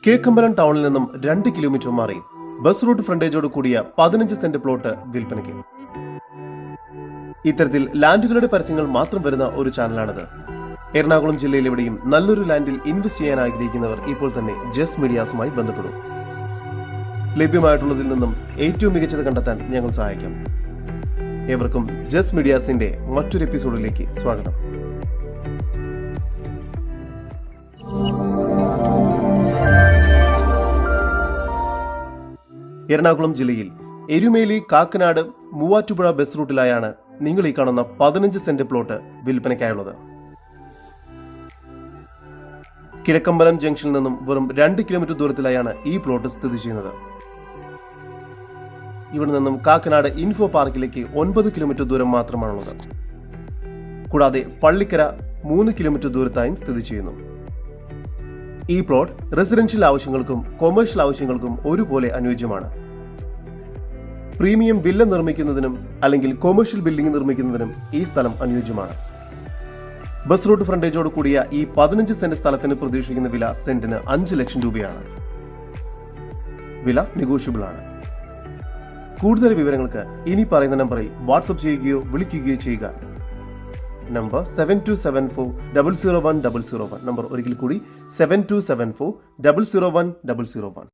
കിഴക്കമ്പലം ടൗണിൽ നിന്നും 2 കിലോമീറ്റർ മാറി ബസ് റൂട്ട് ഫ്രണ്ടേജോട് കൂടിയ 15 സെന്റ് പ്ലോട്ട് വിൽപ്പനയ്ക്ക്. ഇത്തരത്തിൽ ലാൻഡുകളുടെ പരസ്യങ്ങൾ മാത്രം വരുന്ന ഒരു ചാനലാണിത്. എറണാകുളം ജില്ലയിൽ എവിടെയും നല്ലൊരു ലാൻഡിൽ ഇൻവെസ്റ്റ് ചെയ്യാൻ ആഗ്രഹിക്കുന്നവർ ഇപ്പോൾ തന്നെ ജസ് മീഡിയാസുമായി ബന്ധപ്പെടും. ലഭ്യമായിട്ടുള്ളതിൽ നിന്നും ഏറ്റവും മികച്ചത് കണ്ടെത്താൻ ഞങ്ങൾ സഹായിക്കാം. ഏവർക്കും ജസ് മീഡിയാസിന്റെ മറ്റൊരു എപ്പിസോഡിലേക്ക് സ്വാഗതം. എറണാകുളം ജില്ലയിൽ എരുമേലി, കാക്കനാട്, മൂവാറ്റുപുഴ ബസ് റൂട്ടിലായാണ് നിങ്ങൾ ഈ കാണുന്ന 15 സെന്റ് പ്ലോട്ട് വിൽപ്പനയ്ക്കായുള്ളത്. കിഴക്കമ്പലം ജംഗ്ഷനിൽ നിന്നും വെറും 2 കിലോമീറ്റർ ദൂരത്തിലായാണ് ഈ പ്ലോട്ട് സ്ഥിതി ചെയ്യുന്നത്. ഇവിടെ നിന്നും കാക്കനാട് ഇൻഫോ പാർക്കിലേക്ക് 9 കിലോമീറ്റർ ദൂരം മാത്രമാണുള്ളത്. കൂടാതെ പള്ളിക്കര 3 കിലോമീറ്റർ ദൂരത്തായും സ്ഥിതി ചെയ്യുന്നു. ഈ പ്ലോട്ട് റെസിഡൻഷ്യൽ ആവശ്യങ്ങൾക്കും കൊമേഴ്ഷ്യൽ ആവശ്യങ്ങൾക്കും ഒരുപോലെ അനുയോജ്യമാണ്. പ്രീമിയം വില്ല നിർമ്മിക്കുന്നതിനും അല്ലെങ്കിൽ കൊമേഴ്ഷ്യൽ ബിൽഡിംഗ് നിർമ്മിക്കുന്നതിനും ഈ സ്ഥലം അനുയോജ്യമാണ്. ബസ് റൂട്ട് ഫ്രണ്ടേജോട് കൂടിയ ഈ 15 സെന്റ് സ്ഥലത്തിന് പ്രതീക്ഷിക്കുന്ന വില സെന്റിന് 5 ലക്ഷം രൂപയാണ്. വില നെഗോഷ്യബിൾ ആണ്. കൂടുതൽ വിവരങ്ങൾക്ക് ഇനി പറയുന്ന നമ്പറിൽ വാട്സ്ആപ്പ് ചെയ്യുകയോ വിളിക്കുകയോ ചെയ്യുക. നമ്പർ 7274 001 001. നമ്പർ ഒരിക്കൽ കൂടി 7274 001 001.